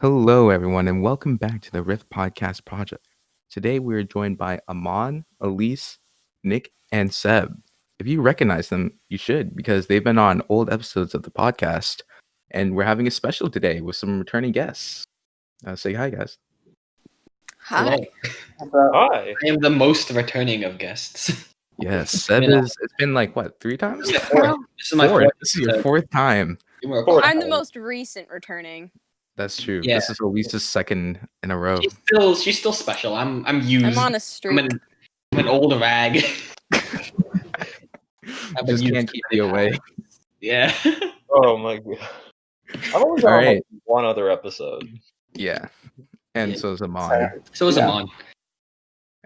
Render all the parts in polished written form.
Hello, everyone, and welcome back to the Rift Podcast Project. Today, we are joined by Aman, Elise, Nick, and Seb. If you recognize them, you should, because they've been on old episodes of the podcast, and we're having a special today with some returning guests. Say hi, guys. Hi. Hi. I am the most returning of guests. Yes, Seb it's been like, what, 3 times? This is my fourth. This is your 4th time. Fourth. I'm the most recent returning. That's true. Yeah. This is Elise's 2nd in a row. She's still special. I'm used. I'm on a streak. I'm an old rag. I've been Just used can't to keep it. you away. Yeah. Oh my god. I've only All done right. like one other episode. Yeah. And Yeah. so is Aman. So is Amon.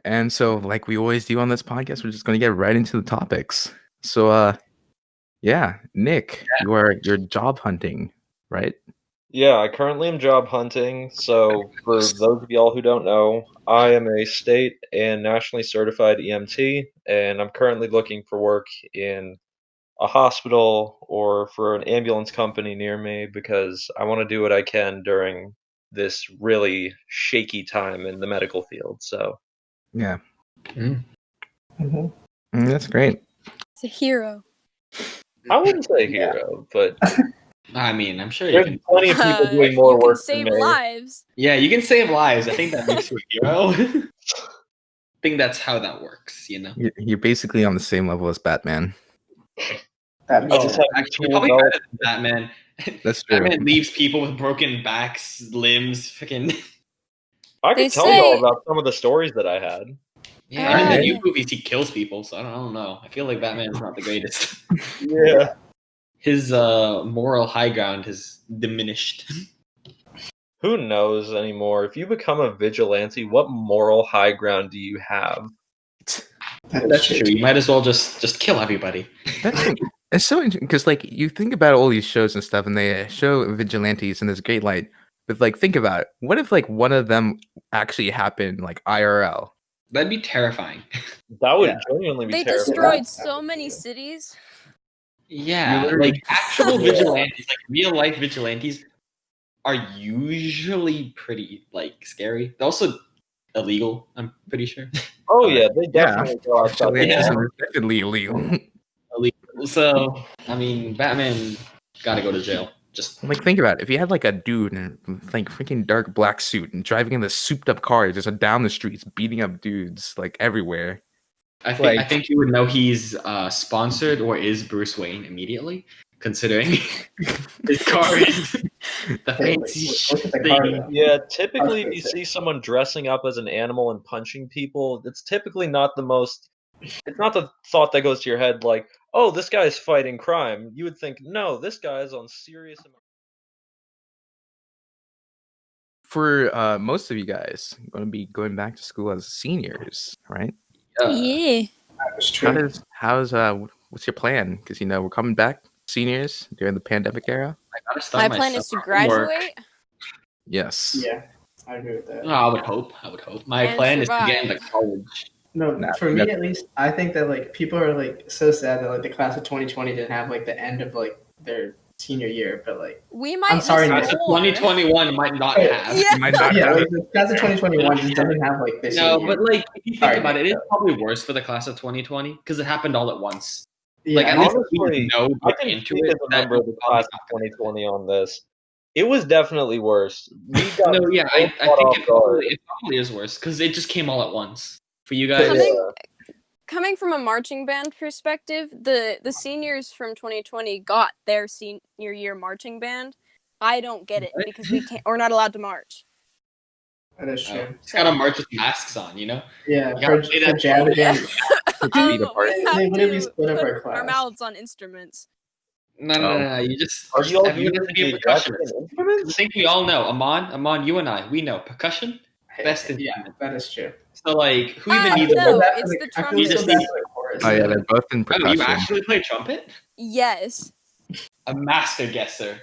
And so, like we always do on this podcast, we're just going to get right into the topics. So, Nick, you're job hunting, right? Yeah, I currently am job hunting. So for those of y'all who don't know, I am a state and nationally certified EMT, and I'm currently looking for work in a hospital or for an ambulance company near me because I want to do what I can during this really shaky time in the medical field. So Yeah. Mm. That's great. It's a hero. I wouldn't say hero, but I mean, I'm sure you there's can. plenty of people doing more you can work save than me. lives. Yeah, you can save lives. I think that makes you a hero. I think that's how that works. You know. You're basically on the same level as Batman. I just have Actually, these probably tools better than Batman. That's true. Batman leaves people with broken backs, limbs, freaking. I They could tell say- y'all about some of the stories that I had. Yeah, in the Yeah. new movies he kills people, so I don't know. I feel like Batman's not the greatest. Yeah. His moral high ground has diminished. Who knows anymore? If you become a vigilante, what moral high ground do you have? That's true. You might as well just kill everybody. It's so interesting because, like, you think about all these shows and stuff, and they show vigilantes in this great light. But, like, think about it. What if, like, one of them actually happened, like, IRL? That'd be terrifying. That would Yeah. genuinely be They terrible. destroyed so many cities. Yeah, like actual vigilantes, like real life vigilantes, are usually pretty like scary. They're also illegal. I'm pretty sure. Oh yeah, they definitely go outside. Actually, the it's law. definitely illegal. Illegal. So I mean, Batman gotta go to jail. Just Like, think about it. If you had like a dude in like freaking dark black suit and driving in the souped up car just down the streets, beating up dudes like everywhere. I think Like- you would know he's sponsored or is Bruce Wayne immediately, considering his car is the fancy thing. Yeah, typically if you see someone dressing up as an animal and punching people, it's typically not the most. It's not the thought that goes to your head like, "Oh, this guy's fighting crime." You would think, "No, this guy's on serious." For most of you guys, going to be going back to school as seniors, right? Yeah. How's what's your plan? Because we're coming back seniors during the pandemic era. I gotta start My plan is to summer graduate. work. Yes. Yeah, I agree with that. No, I would hope. My And plan is to survive. get into college. No, Nah, for me that- at least, I think that like people are like so sad that like the class of 2020 didn't have like the end of like their senior year, but like We might. I'm sorry, miss Nick. Class of more. 2021 might not Hey, have. Yeah. Might not yeah, have like it. the class of 2021 just doesn't have like this. No, senior but like if you think Sorry, about it, Nick, it's probably worse for the class of 2020 because it happened all at once. yeah, Like at least honestly, we know I going can into speak it. as a member of the class of 2020 on this. It was definitely worse. We got No, yeah, I caught think off guard. it probably is worse because it just came all at once for you guys. Coming from a marching band perspective, the seniors from 2020 got their senior year marching band. I don't get it What? because we're not allowed to march. that is true. Just gotta march with masks on, you know. Yeah, You gotta for, play for that jazz Yeah. band, Feet apart. We have They literally to split up put our class. our mouths on instruments. No. You just Are you all you have to be a using the exact percussionist. same I instruments? think we all know. Amon, you and I, we know percussion. Best yeah, instrument. that is true. So like, who even Ah, needs no. a Bad for it's the I feel trumpet. so just bad need- for the chorus. Oh yeah, they're both in Oh, you percussion. actually play trumpet? Yes. A master guesser.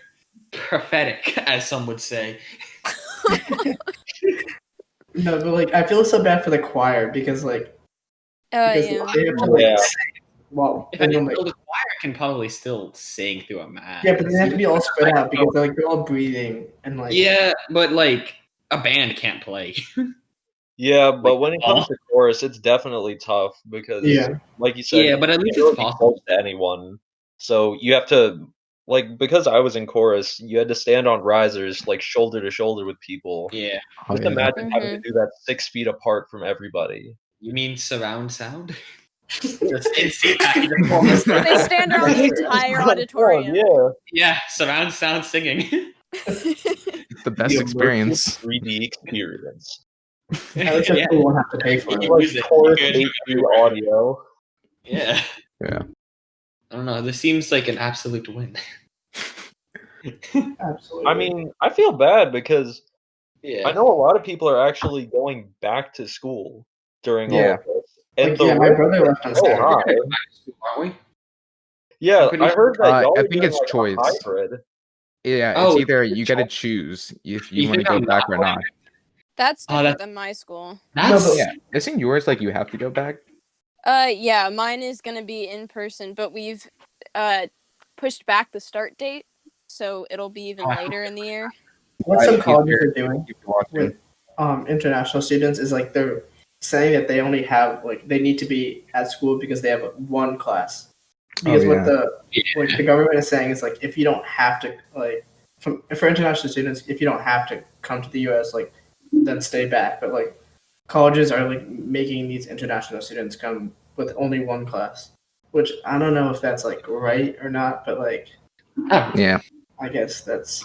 Prophetic, as some would say. No, but like I feel so bad for the choir because like Oh because yeah. they have to like Yeah. sing. Well, If then you'll anything, like the choir can probably still sing through a mask. Yeah, but they have to be all spread out because they're all breathing and like. Yeah, but like a band can't play. Yeah, but Like, when it comes to chorus, it's definitely tough because, Yeah. like you said, Yeah, but at you least can't it's really be possible. close to anyone. So you have to, like, because I was in chorus, you had to stand on risers, like shoulder to shoulder with people. Yeah. Oh, Just yeah. imagine having to do that 6 feet apart from everybody. You mean surround sound? The same seat package performance. They stand around the entire auditorium. Yeah, Yeah, surround sound singing. It's the best the immersive experience. 3D experience. At least Yeah. people won't have to pay for You it. can Like use it. chorus You could HD audio. Yeah. Yeah. I don't know. This seems like an absolute win. Absolutely. I mean, I feel bad because Yeah. I know a lot of people are actually going back to school during all Yeah. of this. And like, the yeah, my risk brother is left on so Saturday. high. Aren't we? Yeah, I'm pretty I heard that y'all I are think doing it's like choice. a hybrid. Yeah, Oh, it's either it's you got to choose if you You want to think go I'm back not or not. That's Oh, different that's- than my school. That's Yeah, isn't yours like you have to go back? Yeah, mine is gonna be in person, but we've pushed back the start date, so it'll be even later in the year. What some If colleges you're- are doing if you're watching. with international students is like they're saying that they only have like they need to be at school because they have one class. Because what the government is saying is like if you don't have to like for international students, if you don't have to come to the U.S. like then stay back. But like colleges are like making these international students come with only one class, which I don't know if that's like right or not. But like Yeah. I guess that's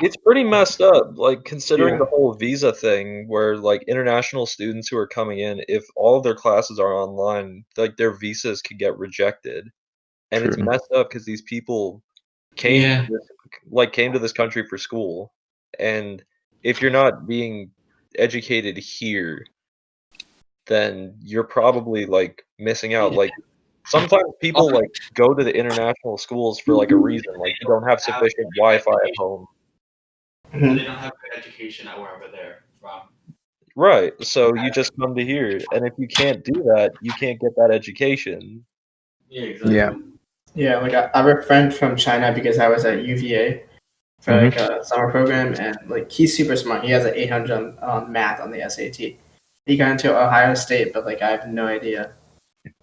It's pretty messed up, like considering Yeah. the whole visa thing where like international students who are coming in, if all of their classes are online, like their visas could get rejected. And it's True. messed up because these people came Yeah. to came to this country for school. And if you're not being educated here, then you're probably like missing out. Like sometimes people like go to the international schools for like a reason, like they don't have sufficient Wi-Fi at home. They don't have good education at wherever they're from. Right. So you just come to here, and if you can't do that, you can't get that education. Yeah, exactly. Yeah. Yeah, like I have a friend from China because I was at UVA for like a summer program, and like he's super smart. He has an 800 on math on the SAT. He got into Ohio State, but like I have no idea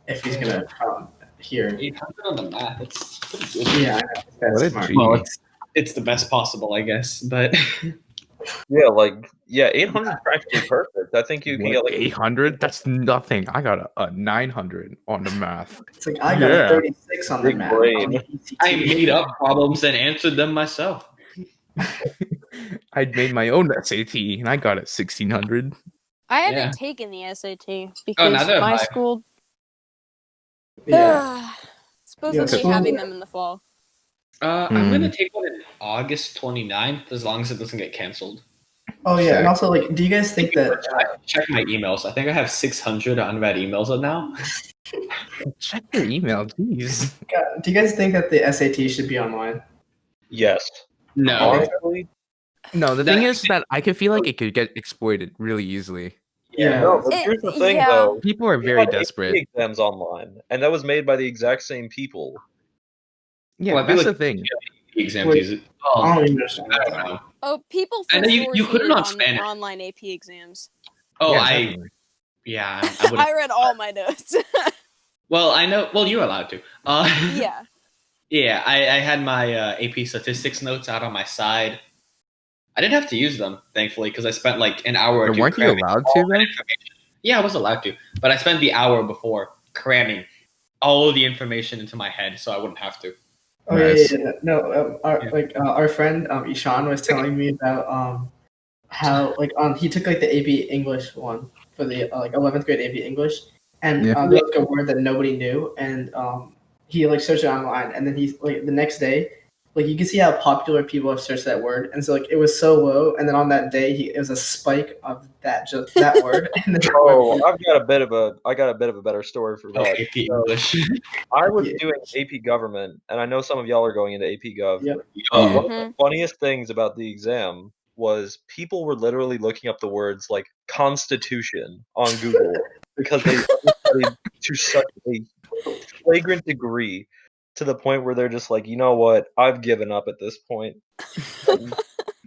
if he's gonna come here. 800 on the math. That's pretty good. Yeah, I know. That's What a smart. G. Well, it's the best possible, I guess. But Yeah, 800 is practically perfect. I think you can get like 800? That's nothing. I got a 900 on the math. It's like I got a 36 on the Big math. brain. On the ECT. I made up problems and answered them myself. I made my own SAT and I got a 1600. I haven't Yeah. taken the SAT because neither have my I. school Yeah. supposedly school- having them in the fall. I'm gonna take one in August 29th, as long as it doesn't get canceled. Oh yeah, and also like, do you guys think that? Check my emails. I think I have 600 unread emails now. Check your email, jeez. Do you guys think that the SAT should be online? yes. No. Honestly, No, the thing is that I could feel like it could get exploited really easily. Yeah. no. But here's the thing, yeah. though. People are We very had AP desperate. exams online, and that was made by the exact same people. Yeah, Well, I feel that's like- the thing. Exam Wait. fees. I don't even understand. I don't know. Oh, people I for know you- sure you couldn't cheated on on Spanish. online AP exams. Oh, Yeah, I definitely. would. I read all my notes. Well, I know. Well, you're allowed to. Yeah. Yeah, I had my AP statistics notes out on my side. I didn't have to use them, thankfully, because I spent like an hour or But two weren't you cramming allowed all to, that though? information. Yeah, I was allowed to, but I spent the hour before cramming all of the information into my head, so I wouldn't have to. Oh Nice. yeah. No, our friend Ishan was telling me about how he took like the AP English one for the like 11th grade AP English, and Yeah. there was like a word that nobody knew, and he like searched it online, and then he's like the next day, like you can see how popular people have searched that word, and so like it was so low, and then on that day it was a spike of that word, and then Oh, I got a bit of a better story for Oh, that. AP So, English. I was Yeah. doing AP Government, and I know some of y'all are going into AP Gov. Yep. Oh, One of the funniest things about the exam was people were literally looking up the words like Constitution on Google because they studied to such a flagrant degree to the point where they're just like, you know what? I've given up at this point.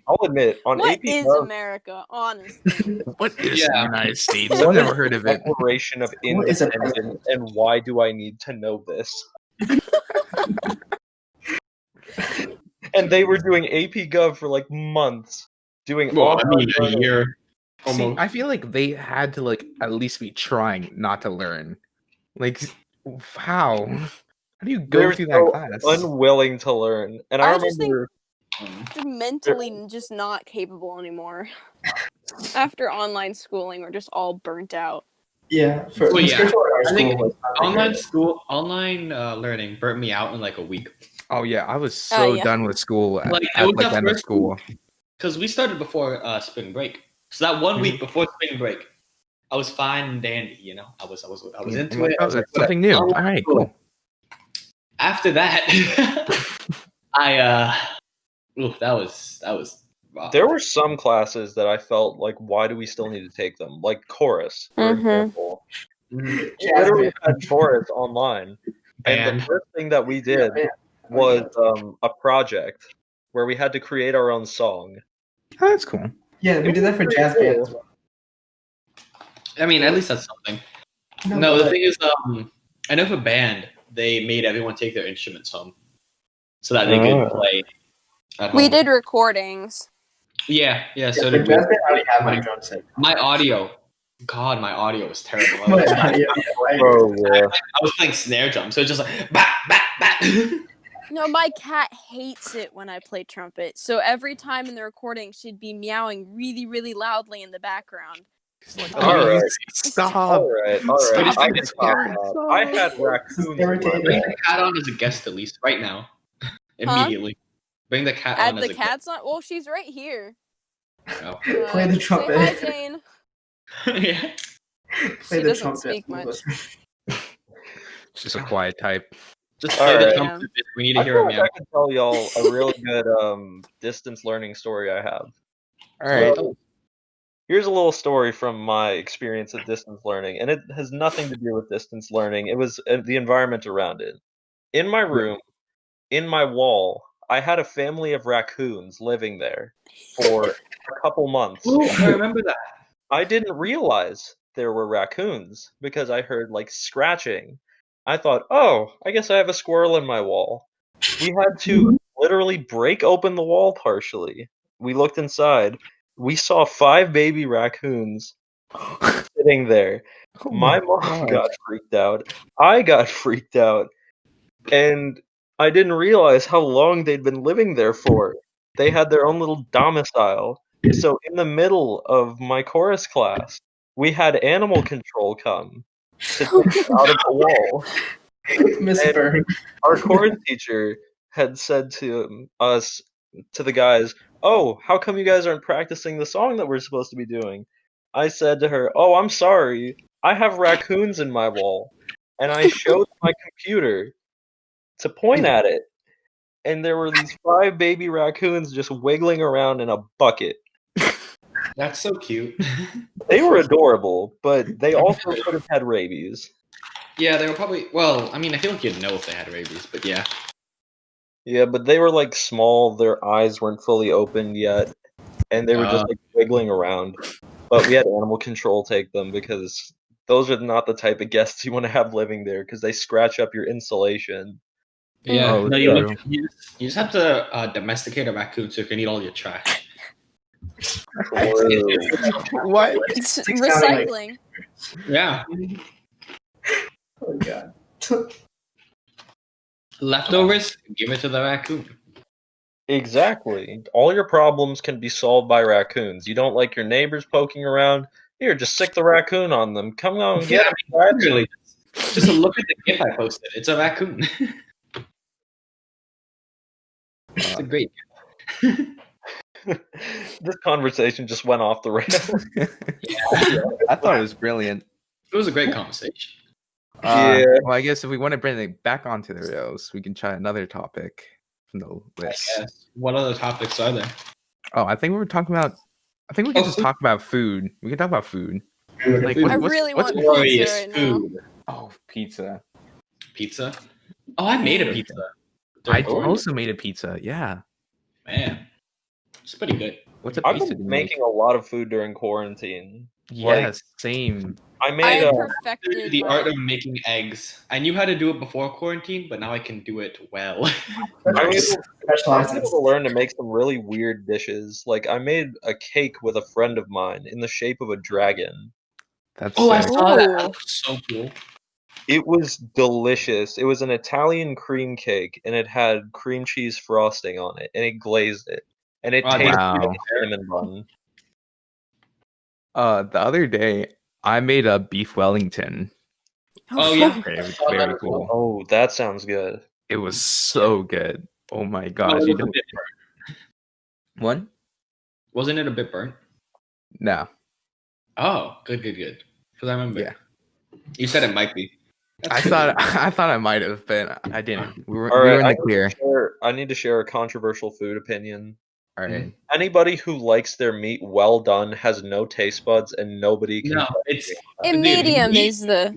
I'll admit, on What AP is Gov, America, honestly? What is Yeah. the United States? what I've never is heard the of it. Declaration of What is a Independence, president? and why do I need to know this? And they were doing AP Gov for like months, doing Well, I online mean, a learning. year See, almost. I feel like they had to like at least be trying not to learn. Like, how? How do you go They're through that so class? unwilling to learn. And I I just think remember they're mentally just not capable anymore. After online schooling, we're just all burnt out. Yeah, for Well, yeah. especially in our I school. think was not online learning burnt me out in like a week. Oh yeah, I was so yeah. done with school at, Like, it at was like that the end of first school. Because we started before spring break, so that one week before spring break, I was fine and dandy. You know, I was into it. I was like, That's something new. All whatever. right, cool. After that, I that was rough. there were some classes that I felt like, why do we still need to take them? Like chorus, for example. Mhm. We literally had chorus online. And Band. the first thing that we did was a project where we had to create our own song. Oh, that's cool. Yeah, we did that for jazz band as well. I mean, at least that's something. No, the thing is, I know for band, they made everyone take their instruments home so that they could play at home. We did recordings. Yeah. So for did jazz we. band, I already have my drum set. My audio, God, my audio was terrible. Right. Oh yeah. I was playing snare drum, so it's just like bat bat bat. No, my cat hates it when I play trumpet. So every time in the recording, she'd be meowing really, really loudly in the background. All right. Stop. All right. Stop. I can stop now. I had raccoons. irritating. Bring the cat on as a guest at least right now, immediately. Bring the cat Add on the as a cat's not. Well, she's right here. guest. Play the Say trumpet. hi, Jane. Yeah. Play She the doesn't trumpet. speak much. She's a quiet type. Just All play the right. trumpet. We need to I hear feel him like meow. I can tell y'all a really good distance learning story I have. All right. So, here's a little story from my experience of distance learning, and it has nothing to do with distance learning. It was the environment around it. In my room, in my wall, I had a family of raccoons living there for a couple months. Ooh, I remember that. I didn't realize there were raccoons because I heard like scratching. I thought, oh, I guess I have a squirrel in my wall. We had to literally break open the wall partially. We looked inside. We saw 5 baby raccoons sitting there. Oh My mom God. got freaked out. I got freaked out. And I didn't realize how long they'd been living there for. They had their own little domicile. So in the middle of my chorus class, we had animal control come to take them out of the wall. Miss And Bird. our chorus teacher had said to us, to the guys, oh, how come you guys aren't practicing the song that we're supposed to be doing? I said to her, oh, I'm sorry. I have raccoons in my wall. And I showed my computer to point at it. And there were these 5 baby raccoons just wiggling around in a bucket. That's so cute. They were adorable, but they also could have had rabies. Yeah, they were probably. Well, I mean, I feel like you'd know if they had rabies, but yeah. Yeah, but they were like small, their eyes weren't fully opened yet, and they were just like wiggling around. But we had animal control take them because those are not the type of guests you want to have living there because they scratch up your insulation. Yeah. Oh, No, true. you just have to domesticate a raccoon so you can eat all your trash. What? It's It's sounding recycling. Yeah. Oh God. Leftovers, give it to the raccoon. Exactly. All your problems can be solved by raccoons. You don't like your neighbors poking around? Here, just sick the raccoon on them. Come on and get them. Really. Just look at the GIF I posted. It's a raccoon. It's a great GIF. This conversation just went off the rails. I thought it was brilliant. It was a great conversation. Yeah. Well, I guess if we want to bring it back onto the rails, we can try another topic from the list. Yes. What other topics are there? Oh, I think we were talking about. I think we can just talk about food. We can talk about food. Like, Food. I really want Glorious pizza right now. food. Oh, pizza. Pizza? Oh, I made a pizza. I during quarantine. also made a pizza. Yeah. Man, it's pretty good. What's a I've pizza been do you make? making a lot of food during quarantine. Yes, same. I I made perfected The my. art of making eggs. I knew how to do it before quarantine, but now I can do it well. I'm Nice. able to learn to make some really weird dishes. Like I made a cake with a friend of mine in the shape of a dragon. That's Oh, I sick. saw that. Ooh. That was so cool. It was delicious. It was an Italian cream cake, and it had cream cheese frosting on it, and it glazed it, and it Wow, tasted Wow. like a cinnamon bun. The other day I made a beef Wellington. Oh yeah, Very, I saw that very as well. cool. Oh, that sounds good. It was so good. Oh my Oh, gosh. it You was a don't bit burnt. one? Wasn't it a bit burnt? No. Oh, good. Because I remember Yeah. you said it might be. I thought I might have been. I didn't. We All were right, in the clear. I need to share a controversial food opinion. All right. Anybody who likes their meat well done has no taste buds, and nobody can. No, it's A dude, medium meat- is the.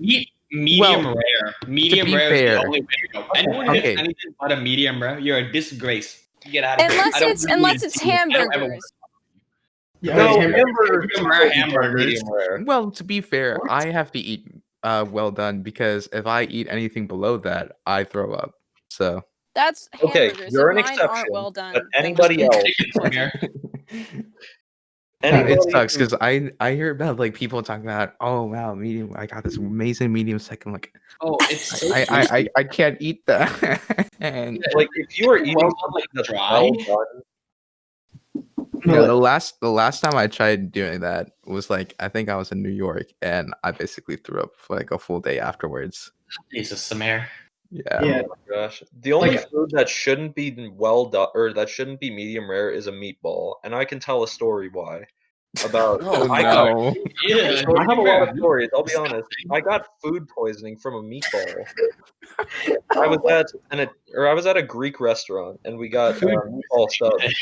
medium Well, rare. Medium be rare is the fair- only way to go. Anyone who Okay. gets anything but a medium rare, you're a disgrace. Get out of here. Unless I don't it's wanna unless even it's see you. I don't ever hamburgers. want- Yeah, No, hamburger. hamburgers. Medium rare hamburgers. Medium rare. Well, to be fair, I have to eat well done because if I eat anything below that, I throw up. So That's Okay, hamburgers. you're If an mine exception, aren't well done, but then anybody it's else- Chicken it Anybody sucks who- because I hear about like people talking about, oh wow, medium. I got this amazing medium second. Like Oh, it's so I can't eat that. And like if you are eating Well, something like, that's dry? well done, no, the last time I tried doing that was like I think I was in New York and I basically threw up for like a full day afterwards. Jesus, Samir. Yeah. Yeah. oh my gosh, the only Like- food that shouldn't be well done or that shouldn't be medium rare is a meatball, and I can tell a story why. About Oh I got no. Yeah, I have a lot of medium stories. I'll be honest. I got food poisoning from a meatball. I was at a Greek restaurant and we got meatball subs.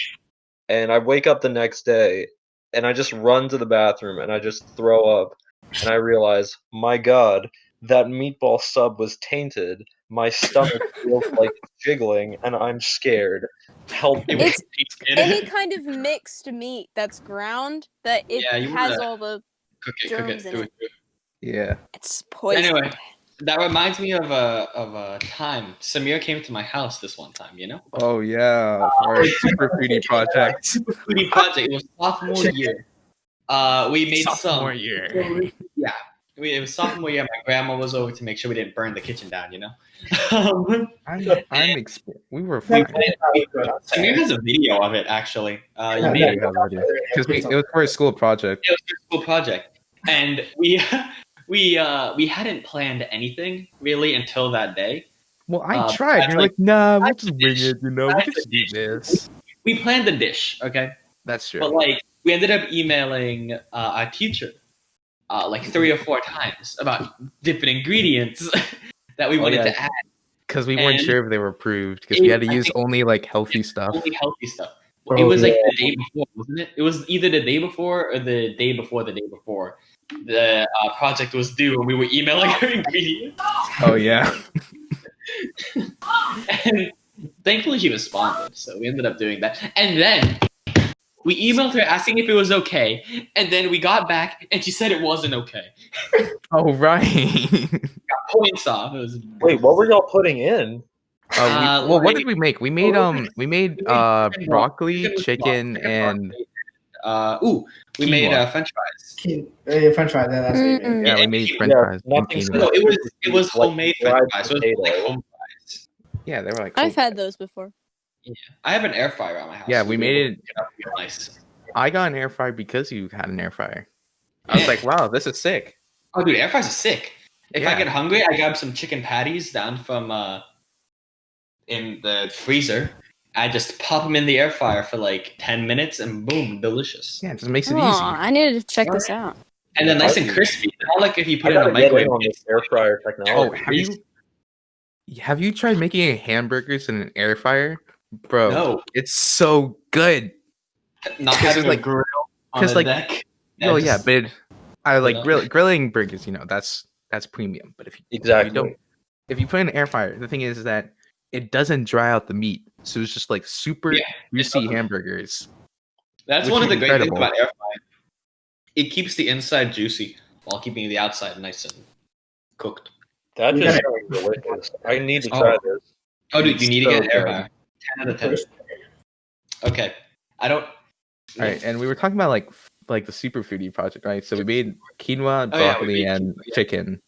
And I wake up the next day and I just run to the bathroom and I just throw up and I realize, my God, that meatball sub was tainted. My stomach feels like it's jiggling and I'm scared. Help me. It's any kind of mixed meat that's ground that it Yeah, you has wanna all the cook it, germs in do it. it. Yeah. It's poison. Anyway, that reminds me of a time Samir came to my house this one time. You know, Oh yeah. For our super foodie project. foodie project. It was sophomore year. We made Sophomore some. year. It was sophomore year. My grandma was over to make sure we didn't burn the kitchen down. You know. We were fine. Samir has a video of it actually. You Yeah, made yeah. it. Because it was for a school project. It was a school project, and we hadn't planned anything really until that day. Well, I Uh, tried. I'd You're like- like, nah, we'll I'd just wing it. You know, we I'd can just do dish. this. We planned the dish, okay, That's true. but like we ended up emailing our teacher like 3 or 4 times about different ingredients that we wanted yeah. to add. Because we weren't and sure if they were approved. Because we had to I use think only like healthy stuff. Only healthy stuff. Oh, It was like yeah. the day before, wasn't it? It was either the day before or the day before the day before. The project was due, and we were emailing her ingredients. Oh yeah. And thankfully, she responded, so we ended up doing that. And then we emailed her asking if it was okay, and then we got back, and she said it wasn't okay. Oh right. Got points off. It was Wait, what were y'all putting in? Well, what did we make? We made we made broccoli, chicken, and we made quinoa. French fries. French fries. Yeah, that's what you mean. Yeah, we made French Yeah, fries. and nothing quinoa. No, it was homemade Like French fries. So it was like potato. home fries. Yeah, they were like. I've had those before. I have an air fryer at my house. Yeah, so we made it. real nice. I got an air fryer because you had an air fryer. I was Yeah. like, wow, this is sick. Oh, dude, air fries are sick. If I Yeah. get hungry, I grab some chicken patties down from in the freezer. I just pop them in the air fryer for like 10 minutes, and boom, delicious. Yeah, it just makes it Oh, easy. I needed to check this out. And then nice and crispy. Not like if you put I it in a gotta get microwave. in on this air fryer Oh, technology. have you tried making hamburgers in an air fryer, bro? No, It's so good. not 'Cause having like- a grill on 'cause the like- deck. Oh yeah, just- but I like Yeah. grilling burgers. You know, that's premium. But if you Exactly. don't, if you put it in an air fryer, the thing is that it doesn't dry out the meat, so it's just like super juicy hamburgers. That's which one of is the great things incredible. about air frying. It keeps the inside juicy while keeping the outside nice and cooked. That We just gotta- sounds delicious. I need to try this. Oh, dude, you need to so get an air good. fryer. 10 out of 10. Okay. I don't. All right, and we were talking about like the super foodie project, right? So we made quinoa, Oh, yeah, we broccoli, made and quinoa, yeah. chicken.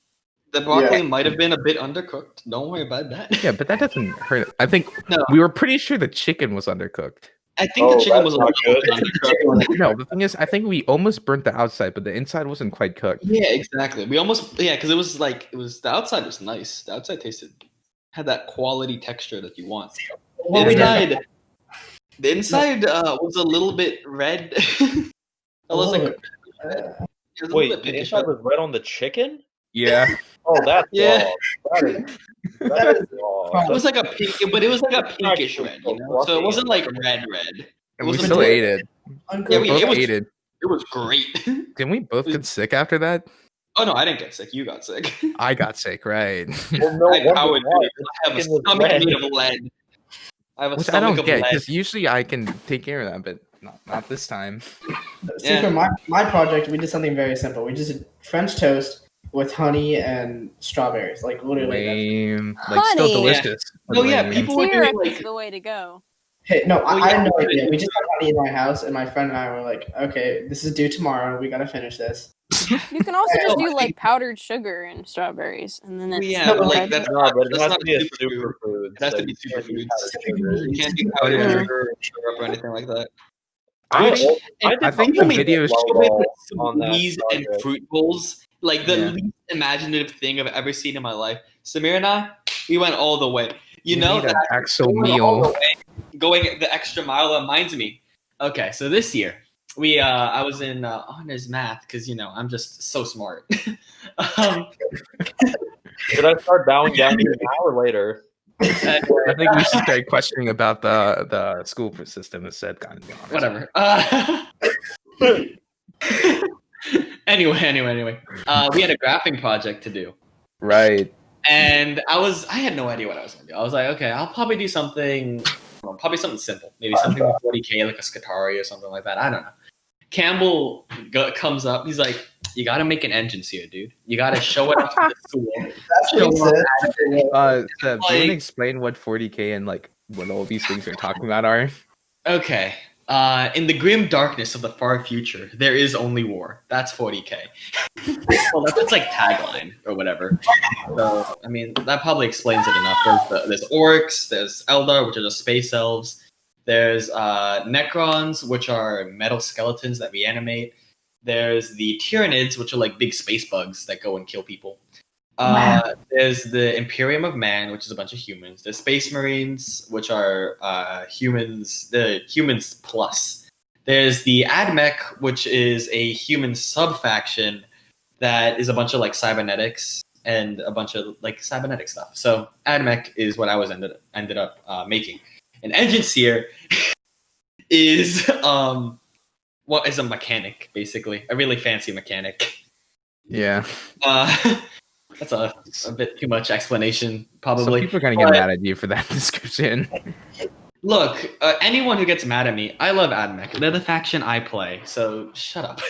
The broccoli might have been a bit undercooked. Don't worry about that. Yeah, but that doesn't hurt. I think No. we were pretty sure the chicken was undercooked. I think the chicken that's was a not little good. bit undercooked. No, the thing is, I think we almost burnt the outside, but the inside wasn't quite cooked. Yeah, exactly. We almost because it was the outside was nice. The outside had that quality texture that you want. The inside was a little bit red. I was like, it was a little Wait, bit the pinkish. inside was red on the chicken? Yeah. Oh, that's Yeah. wrong. That is wrong. It was like a pink, but it was like a pinkish red, you know. So it wasn't like red. And we wasn't still like- ate it. Yeah, We both it was- ate it. It was great. Didn't we both get sick after that? Oh no, I didn't get sick. You got sick. I got sick, right? Well, no I wonder would why. I have a Chicken was stomach red. made of lead. I have a Which I stomach don't of get, lead. because usually I can take care of that, but not this time. See, Yeah. for my project, we did something very simple. We just did French toast with honey and strawberries. Like literally. Lame. Like, still Honey. delicious. but Oh, yeah, lame. people were doing Syrup is like the way to go. Hey, no, Well, I had yeah. no idea. We just had honey in my house, and my friend and I were like, "Okay, this is due tomorrow. We gotta finish this." You can also just Yeah. do like powdered sugar and strawberries, and then it's yeah, but like that's No, but it that's has not to be a superfood. superfood. It has so to be you can't use superfoods. powdered sugar. You can't do Oh, powdered yeah. sugar, syrup, or anything like that. I Which- think, I think the People made video is on that smoothies and project. fruit bowls, like the Yeah. least imaginative thing I've ever seen in my life. Samir and I, we went all the way. You know need an that actual going all the meal. way, going the extra mile reminds me. Okay, so this year I was in honors math because I'm just so smart. Should I start bowing down to you now or later? I think we should start questioning about the school system instead, kind of be honest. Whatever. Anyway. We had a graphing project to do. Right. And I had no idea what I was going to do. I was like, okay, I'll probably do something simple. Maybe something with 40K, like a Scutari or something like that. I don't know. Campbell comes up. He's like, you got to make an engine here, dude. You got to show it off to the school. That's what he Show said. Seb, do you want to Like- explain what 40K and like what all these things we're talking about are? Okay. In the grim darkness of the far future, there is only war. That's 40K. Well, that's like tagline or whatever. So, I mean, that probably explains it enough. There's orcs, there's Eldar, which are just space elves. There's Necrons, which are metal skeletons that reanimate. There's the Tyranids, which are like big space bugs that go and kill people. There's the Imperium of Man, which is a bunch of humans. There's Space Marines, which are humans, the humans plus. There's the Admech, which is a human sub-faction that is a bunch of like cybernetics and a bunch of like cybernetic stuff. So Admech is what I was ended up making. An engine seer is is a mechanic, basically. A really fancy mechanic. Yeah. That's a bit too much explanation, Some probably. people are gonna get mad at you for that description. Look, anyone who gets mad at me, I love Admech. They're the faction I play, so shut up.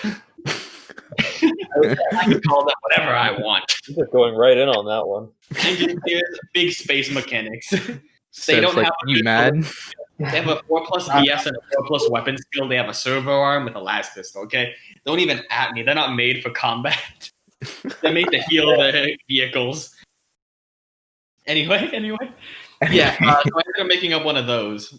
I can call them whatever I want. You're just going right in on that one. Engineers, big space mechanics. Seb's don't like, have a you good made? They have a 4+ BS and a 4+ weapon skill. They have a servo arm with a las pistol, okay? Don't even at me. They're not made for combat. They're made to heal the vehicles. Anyway. Yeah, so I ended up making up one of those.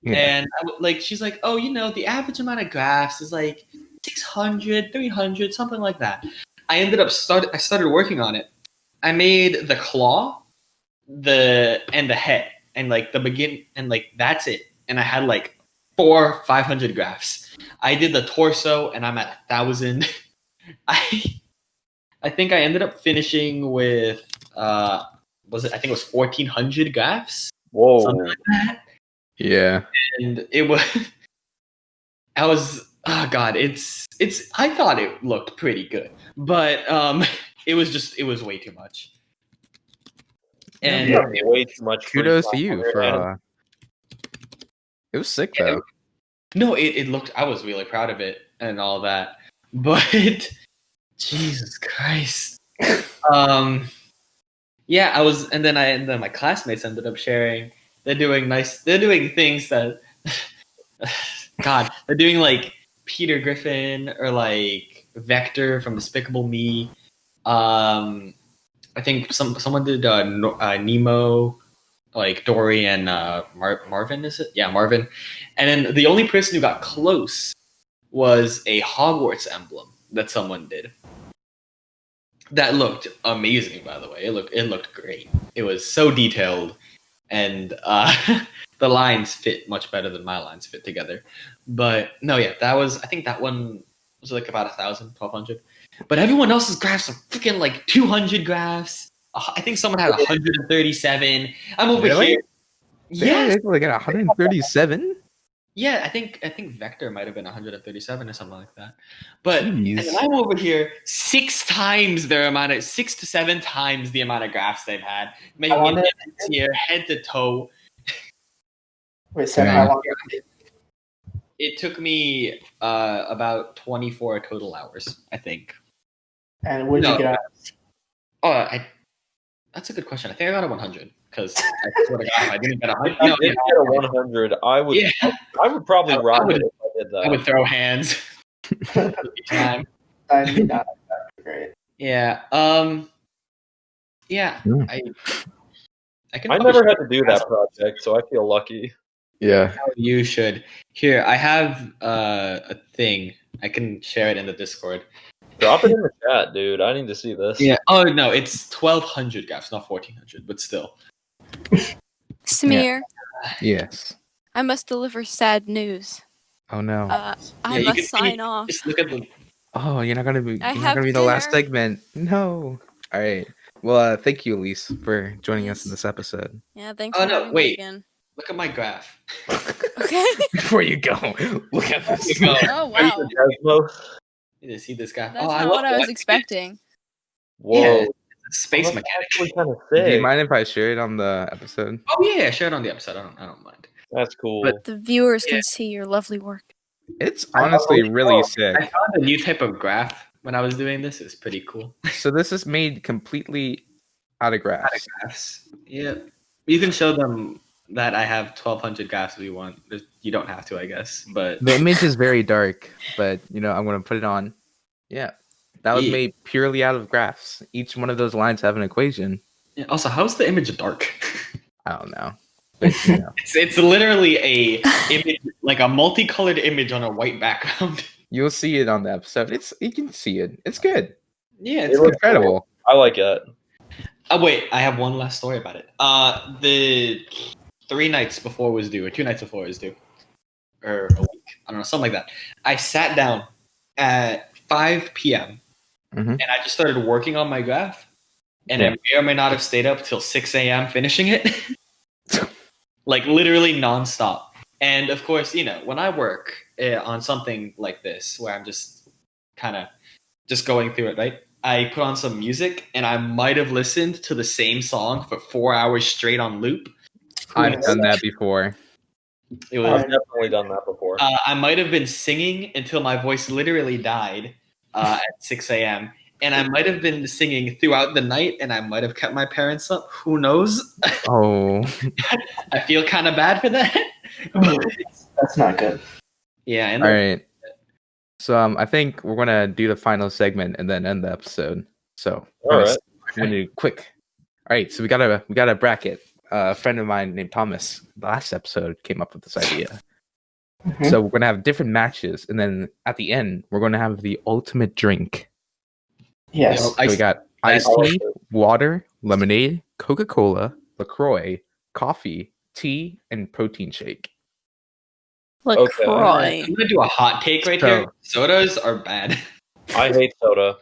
Yeah. And she's like, oh, the average amount of graphs is like 600, 300, something like that. I started working on it. I made the claw, and the head, and like the begin, and like that's it. And I had like 500 graphs. I did the torso, and I'm at 1,000. I think I ended up finishing with I think it was 1,400 graphs. Whoa. Something like that. Yeah. And oh god, it's I thought it looked pretty good, but it was way too much. And You have way too much free Kudos time to on you your for hands. it was sick Yeah, though. no, it looked. I was really proud of it and all that, but Jesus Christ. Yeah, I was, and then my classmates ended up sharing. They're doing nice. They're doing things that, God, they're doing like Peter Griffin or like Vector from Despicable Me. I think someone did Nemo, like Dory and Marvin. Is it? Yeah, Marvin. And then the only person who got close was a Hogwarts emblem that someone did. That looked amazing, by the way. It looked great. It was so detailed, and the lines fit much better than my lines fit together. But no, yeah, that was. I think that one was like about 1,000, 1,200. But everyone else's graphs are freaking like 200 graphs. I think someone had 137. I'm over Really? here. Yeah, Yes. it's like at 137. Yeah, I think Vector might have been 137 or something like that. But and then Jeez. I'm over here 6 to 7 times the amount of graphs they've had, making wonder- it here head to toe. Wait, Sam, Dang. how long? It took me about 24 total hours, I think. And what did No. you get out? That's a good question. I think I got a 100 because I swear to God, if I didn't get a 100, If I did get a 100, I would. Yeah. I would probably I ride would- it if I did that. I would throw hands every time. I'd be not great. Yeah. Yeah. Mm. I can. I never had to do that project, so I feel lucky. Yeah. You should. Here, I have a thing. I can share it in the Discord. Drop it in the chat, dude. I need to see this. Yeah. Oh no, it's 1,200 graphs, not 1,400, but still. Smear, Yes. I must deliver sad news. Oh no. I you must can sign off. Just look at the. Oh, you're not gonna be. I You're not have gonna be the last dinner. segment. No. All right. Well, thank you, Elise, for joining us in Yes. this episode. Yeah, thanks Oh, for no, having me wait. again. Look at my graph. Okay. Before you go, look at this. Go. Oh wow, Desmo? You didn't see this graph. that's oh, I not love what I was that. expecting. Whoa. Yeah. Space That's mechanic. actually kind of Do you sick. mind if I share it on the episode? Oh yeah, share it on the episode. I don't mind. That's cool. But- The viewers Yeah. can see your lovely work. It's honestly really sick. I found a new type of graph when I was doing this. It's pretty cool. So this is made completely out of graphs. Graphs. Yeah. You can show them that I have 1,200 graphs if you want. You don't have to, I guess. But The image is very dark, but I'm gonna put it on. Yeah, that was Yeah. made purely out of graphs. Each one of those lines have an equation. yeah, also, how's the image dark? I don't know, but It's literally a image, like a multicolored image on a white background. you'll see it on the episode. You can see it. It's good. Yeah, It it's looks Incredible. I like it. Oh wait, I have one last story about it. The 3 nights before it was due, or 2 nights before it was due, or a week, I don't know, something like that. I sat down at 5 p.m. Mhm. and I just started working on my graph, and Yeah. I may or may not have stayed up till 6 a.m. finishing it, like literally nonstop. And of course, when I work on something like this, where I'm just kind of just going through it, right? I put on some music, and I might have listened to the same song for 4 hours straight on loop. I've done that before. It was. I've definitely done that before. I might have been singing until my voice literally died at 6 a.m. And I might have been singing throughout the night, and I might have kept my parents up. Who knows? Oh, I feel kind of bad for that. That's not good. Yeah, and all right. So I think we're gonna do the final segment and then end the episode. So All right. we're gonna do quick. All right. So we got a bracket. A friend of mine named Thomas, the last episode, came up with this idea. Mhm. So we're gonna have different matches, and then at the end, we're gonna have the ultimate drink. Yes. So we got iced tea, water, lemonade, Coca-Cola, LaCroix, coffee, tea, and protein shake. Okay. LaCroix. I'm gonna do a hot take right here. Sodas are bad. I hate soda.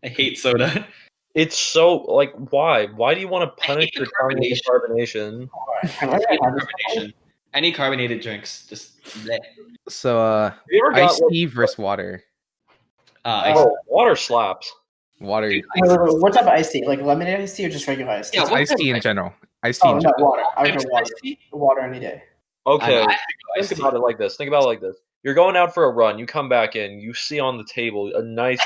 I hate soda. It's so like why? Why do you want to punish the your tongue with the carbonation? Have I I hate ever had this carbonation. Any carbonated drinks, just bleh. So Have you ever got iced tea versus water. I- oh, water slaps. Water. Wait, what type of iced tea? Like lemonade iced tea or just regular iced tea? Yeah, It's what iced type tea of in iced general. Iced tea Oh in no, general. water. I would Types go of water. iced tea? Water any day. Okay, I think about it like this. Think about it like this. You're going out for a run. You come back in. You see on the table a nice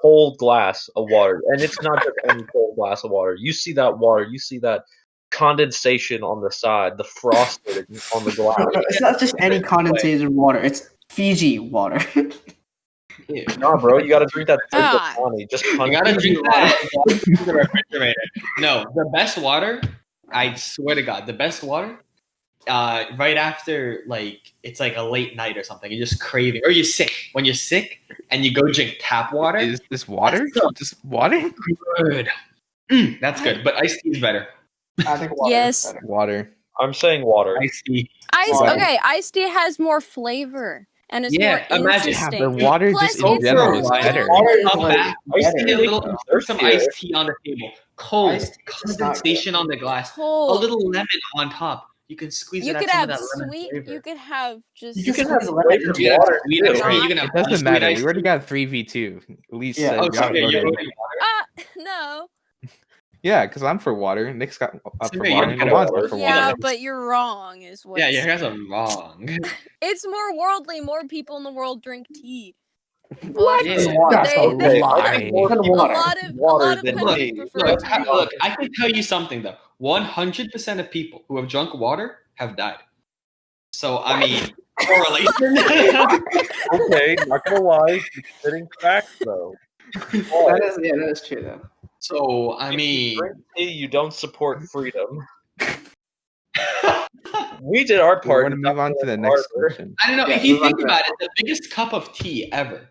cold glass of water, and it's not just any cold glass of water. You see that water. You see that condensation on the side, the frosting on the glass. No, it's not just any condensated water. It's Fiji water. Ew. Nah, bro, you gotta drink that Ah. honey. Just You honey. gotta drink that in the refrigerator. No, the best water, I swear to God, the best water, right after like it's like a late night or something, you're just craving, or you're sick. When you're sick and you go drink tap water, Is this water? That's Just water? good. That's good, but iced tea is better. I think water Yes. is better. Water. I'm saying water. Iced tea. Water. Iced tea has more flavor and it's Yeah, more imagine. Yeah, interesting. but water Plus, just in it's general is cold. better. Water is Come like back. Iced See tea a makes little, me put some thirstier. iced tea on the table. Cold. Iced tea is not good. Condensation on the glass. A Cold. little lemon on top. You can squeeze You it could out some of have that lemon sweet. flavor. You could have just. You can have squeeze lemon into You flavored can water, sweet too. iced tea. You can have It doesn't sweet matter. iced We already tea. got 3v2. Elise Yeah. said Oh, you sorry, you're outvoted. voting water? No. Yeah, because I'm for water. Nick's got up for Yeah, water. you're And for Amon's water. up for Yeah, water. but you're wrong. Is what. Yeah, you guys are wrong. It's more worldly. More people in the world drink tea. What? Yeah. That's a They- I lie. think more Than people water. A lot of water than countries tea. prefer Look, tea. look, I can tell you something though. 100% of people who have drunk water have died. So I mean, correlation. Okay, not gonna lie, it's spitting facts though. That is true though. So I If you mean, drink tea, you don't support freedom. We did our We part. want to in move on to the next question. I don't know. Yeah, if you move on think to about that. it, the biggest cup of tea ever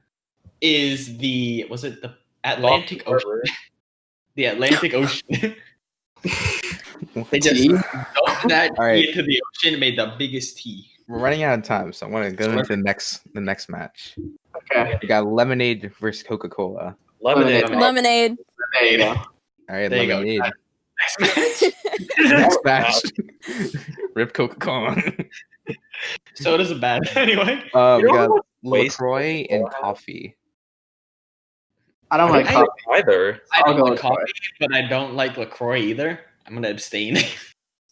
is the Atlantic Boston Ocean? Harbor. The Atlantic Ocean. They just Tea? dumped that All right. tea into the ocean and made the biggest tea. We're running out of time, so I want to go into the next match. Okay. We got lemonade versus Coca-Cola. Lemonade. Lemonade. There you go. All right, There you go. lemonade. Next match. Next match. Rip Coca-Cola. So it isn't bad. Anyway. We You know got what waste LaCroix and Coca-Cola has? coffee. I don't like I- coffee. Either. I I'll don't go like with coffee, but I don't like LaCroix either. I'm gonna abstain.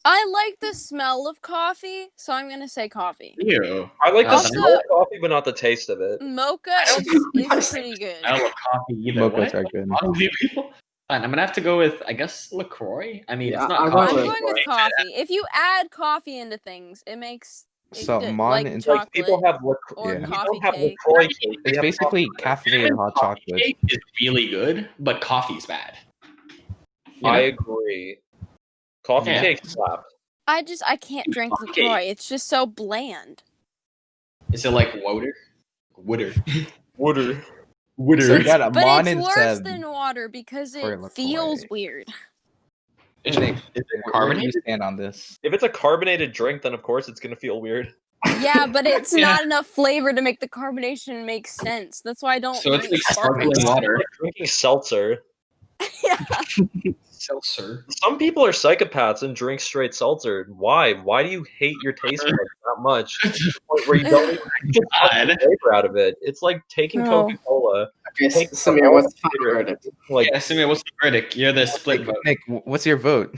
I like the smell of coffee, so I'm gonna say coffee. Ew. I like the Also- smell of coffee, but not the taste of it. Mocha don't is pretty good. I don't like coffee either. Mochas What? are good. Wrong with you people? Fine, I'm gonna have to go with, I guess, LaCroix. I mean, Yeah, it's not I'm coffee. I'm going going with coffee. If you add coffee into things, it makes it So good. Amon like and It's like people chocolate. have or Yeah. you coffee don't have cake. LaCroix cake. They It's have basically caffeinated hot Coffee chocolate. cake is really good, but coffee's bad. You I know? agree. Coffee Yeah. cake slap. I can't drink Coffee LaCroix. It's just so bland. Is it like water? Water. Water. Water. So we got But Amon it's and worse Seb than water because for it LaCroix. feels weird. Nick, Is it where do you carbonated? stand on this? If it's a carbonated drink, then of course it's gonna feel weird. Yeah, but it's Yeah. not enough flavor to make the carbonation make sense. That's why I don't So it's drink like sparkling sparkling water. water. Like drinking seltzer. Yeah. Seltzer. Some people are psychopaths and drink straight seltzer. Why? Why do you hate your taste buds that much? To the point where you don't even get God. the flavor out of it. It's like taking No. Coca-Cola. Okay, Take Samir, what's the final verdict? Like, Yeah, Samir, what's the verdict? You're the split vote. Nick, what's your vote?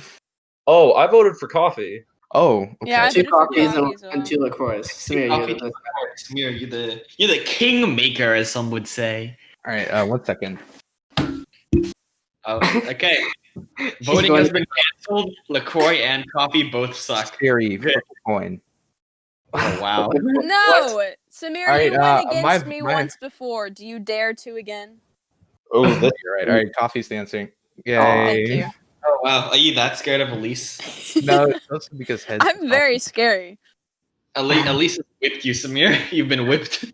oh, I voted for coffee. Oh, okay. Yeah, I Two voted for coffees coffee as well. and 2 LaCroix. Samir, Coffee, you're the Samir, you're the king maker, as some would say. All right, 1 second. Oh, okay. Voting has been canceled. LaCroix and coffee both suck. Scary flip a coin. Oh, wow. No, Samir, All right, you went against my- me my- once before. Do you dare to again? Oh, this You're right. All right, coffee's dancing. Yay. Thank you. Oh, wow. Are you that scared of Elise? No, it's also because heads. I'm very scary. Elise has whipped you, Samir. You've been whipped.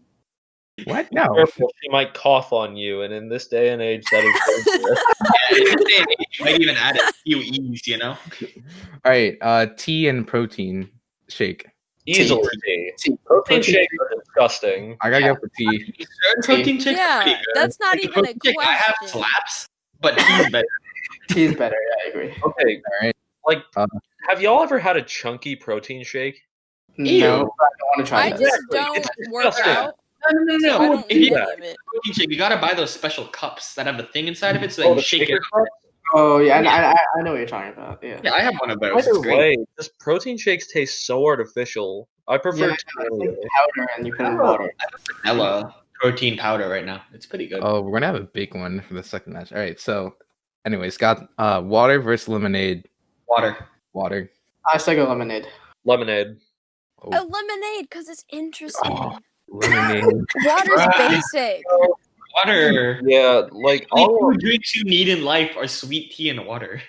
What? No. careful, she might cough on you, and in this day and age, that is dangerous. Yeah, in this day and age, you might even add a few E's, you know? All right, tea and protein shake. Easily tea. Protein shakes are disgusting. I gotta go for tea. Certain protein shakes are Yeah, pretty good. that's not Like, the even a protein shake I have question. slaps, but tea's better. Tea's better, yeah, I agree. Okay, All right. like, Uh, have y'all ever had a chunky protein shake? Ew. No, but I don't want to try I that. just Exactly. don't It's work disgusting. out. No. So I don't If need you any of it. protein shake, you gotta buy those special cups that have the thing inside of it, so that Oh, you the shake it. shaker cup? Oh yeah, I know what you're talking about. Yeah. Yeah, I have one of those. Either It's great. way, just protein shakes taste so artificial. I prefer Yeah, tea it's like anyway. powder and you put in water. Vanilla protein powder right now. It's pretty good. Oh, we're gonna have a big one for the second match. All right, so anyways, got water versus lemonade. Water. Water. I still go lemonade. Lemonade. Oh, A lemonade, because it's interesting. lemonade. Water's Right. basic. Water. Yeah, like The all only two drinks you need in life are sweet tea and water.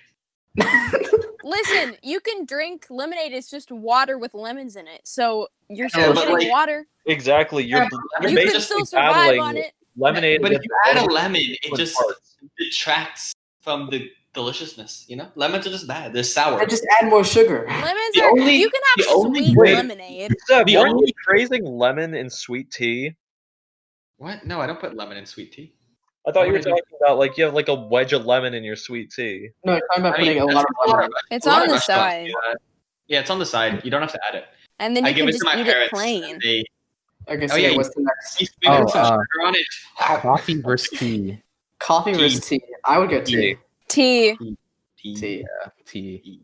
Listen, you can drink lemonade. It's just water with lemons in it. So you're Yeah, still but, getting like, water. exactly. You're Yeah, you're You can basically still survive battling on it. lemonade. But if against you add a all lemon, it different just parts. detracts from the deliciousness. You know, lemons are just bad. They're sour. I just add more sugar. Lemons The are. only- You can the have only sweet way- lemonade. Seb, The weren't only- you praising lemon in sweet tea? What? No, I don't put lemon in sweet tea. I thought you were What do I talking about like you have like a wedge of lemon in your sweet tea. No, you're talking about I mean, putting a lot of lemon. It's a lot on of the restaurants side. do that. Yeah, it's on the side. You don't have to add it. And then I you give can it just to my eat it parents. plain. And they, Okay, so Oh, yeah, what's the next? you Oh, put some sugar on it. Coffee versus tea. Coffee tea. versus tea. I would go tea. Tea. Tea. Yeah, tea.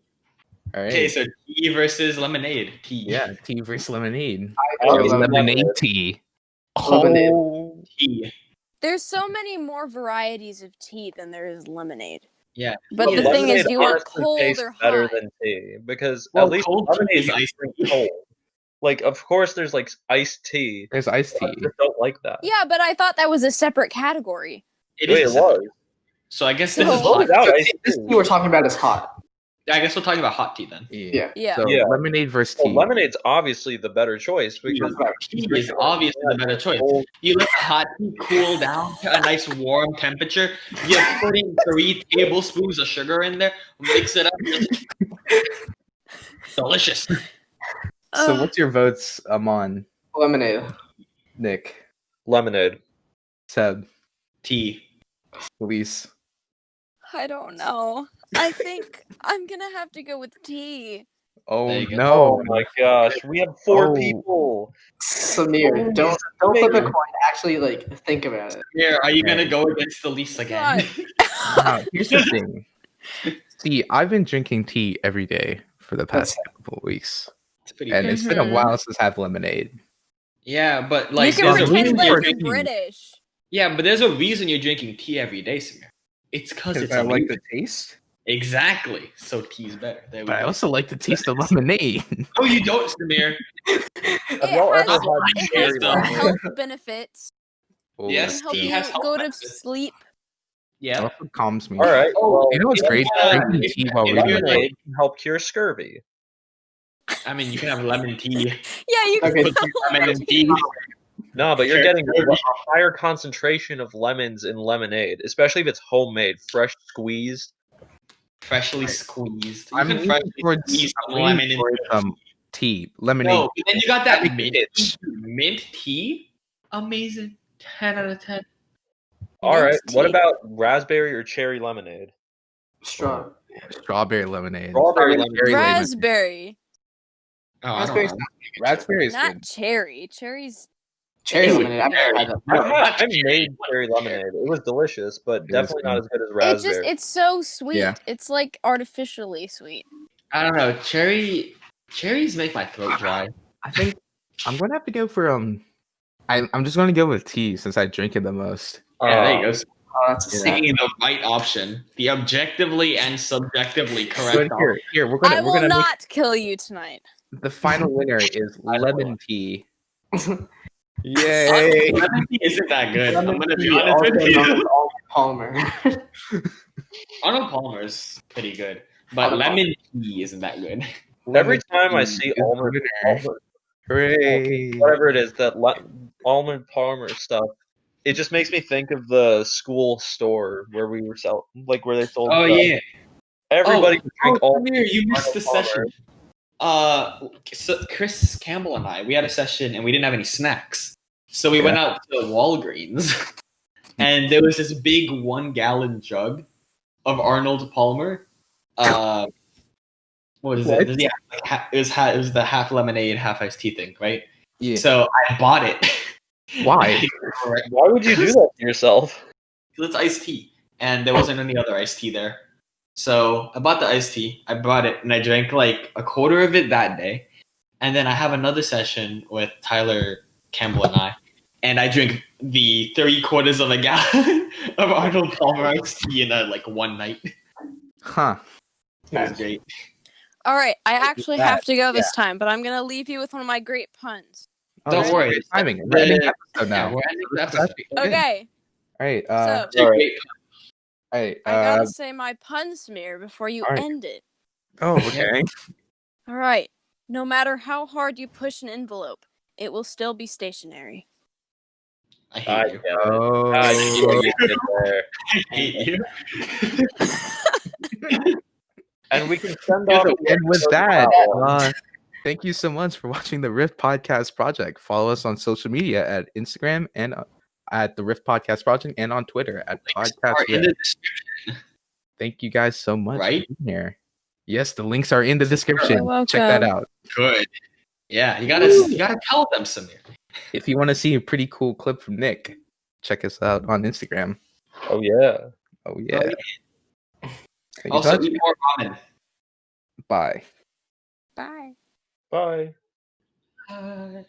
All right. Okay, so tea versus lemonade. Tea. Yeah, tea versus lemonade. I Oh, go yeah. Lemonade tea. Lemonade. Oh, Tea. There's so many more varieties of tea than there is lemonade. Yeah. But Well, the thing is, lemonade do you want honestly cold tastes or better hot? than tea because Well, at least cold tea lemonade is is iced tea. cold. Like, of course, there's like iced tea. there's iced I tea. just don't like that. Yeah, but I thought that was a separate category. It Wait, is it was. So I guess So- this is What hot. without So iced this tea? tea we're talking about is hot. I guess we're talking about hot tea then. Yeah. Yeah. So Yeah. lemonade versus Well, tea. lemonade's obviously the better choice because Tea is obviously the better choice. cold- You let the hot tea cool down to a nice warm temperature. You put in 3 tablespoons of sugar in there, mix it up. Delicious. So Ugh. what's your votes, Amon, Lemonade. Nick, lemonade. Seb, Tea. Elise? I don't know. I think I'm gonna have to go with tea. Oh There you go. no! Oh my gosh, we have 4 Oh. people. Samir, don't flip a coin. Actually, like think about it. Here, are you gonna Right. go against the lease again? Now, here's the thing. See, I've been drinking tea every day for the past couple of weeks, It's pretty and good. it's been a Mhm. while since I've lemonade. Yeah, but like you can there's a pretend reason like for you're tea. British. Yeah, but there's a reason you're drinking tea every day, Samir. It's because Because it's I like amazing. the taste, Exactly. So tea's better. There we but I go. also like the taste of lemonade. No, you don't, Samir. Have It y'all has, ever had it has cherry some lemonade? health benefits. Oh, It Yes, can help tea you has health go to benefits. sleep. it Yeah. also calms me. All right. Well, You know what's If great? you, Drinking if- tea while if reading you're a book. lemonade can help cure scurvy. I mean, you can have lemon tea. Yeah, you can Okay. have Lemon lemon and tea. No, but you're Sure. getting a higher concentration of lemons in lemonade, especially if it's homemade, fresh squeezed. Freshly squeezed. You I'm can leaning freshly towards, squeeze I'm some leaning lemon towards into tea, lemonade. No, but then you got that That mint makes tea. it. Mint tea? Amazing. 10 out of 10. All right. Mint What tea. about raspberry or cherry lemonade? Straw. Strawberry lemonade. Strawberry lemonade. Cherry lemonade. Raspberry, Oh, I don't Raspberry's know. Raspberry is not good. cherry. Cherry's Cherry Ew. lemonade. I've never had that. I made cherry lemonade. It was delicious, but It was definitely not good. as good as it raspberry. just it's so sweet. Yeah. It's like artificially sweet. I don't know. Cherries make my throat dry. I think I'm gonna have to go for I'm just gonna go with tea since I drink it the most. Yeah, there you go. Oh, that's a Yeah. sad. Taking the right option, the objectively and subjectively correct But option. here we're I gonna will make not kill you tonight. the final winner is I know. lemon tea. Honestly, Yay! lemon tea isn't that good. I'm Lemon gonna be tea, honest also with known you. as Arnold Palmer. Arnold Palmer is pretty good, but Arnold lemon tea isn't that good. Every Lemon time I tea see is the almond, winner. Hooray! whatever it is, that almond Palmer stuff, it just makes me think of the school store where we were where they sold. Oh stuff. yeah. Everybody would drink almond. Samir, you missed Arnold the Palmer. session. So Chris Campbell and we had a session and we didn't have any snacks, so we went out to Walgreens, and there was this big 1-gallon jug of Arnold Palmer. What is What? it? Yeah, like it was the half lemonade, half iced tea thing, right? Yeah. So I bought it, Why? Why would you do that to yourself? It's iced tea, and there wasn't any other iced tea there. So I bought the iced tea. I brought it, and I drank like a quarter of it that day. And then I have another session with Tyler Campbell and I drink the 3/4 of a gallon of Arnold Palmer iced tea in like one night. Huh. It was great. All right, I actually that, have to go this time, but I'm gonna leave you with one of my great puns. Oh, Don't this is worry. great timing. We're ending the episode Yeah, now. we're ending the This is episode. actually good. Okay, All right. so All right. Great. All right. I gotta say my pun smear before you all right. end it. Oh, okay. All right. No matter how hard you push an envelope, it will still be stationary. I hate you. Oh. I see what you did there. I hate you. And we can send Here's off. a- And with episode that, one. thank you so much for watching the Rift Podcast Project. Follow us on social media at Instagram and at the Rift Podcast Project and on Twitter at Podcast Are in Rift. the description. Thank you guys so much Right? for being here. Yes, the links are in the description. You're Check that welcome. out. Good. Yeah, you gotta tell them, Samir. If you want to see a pretty cool clip from Nick, check us out on Instagram. Oh yeah. Oh yeah. Thank you so Also, much. eat more ramen. Bye. Bye. Bye. Bye.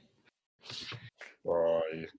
Bye.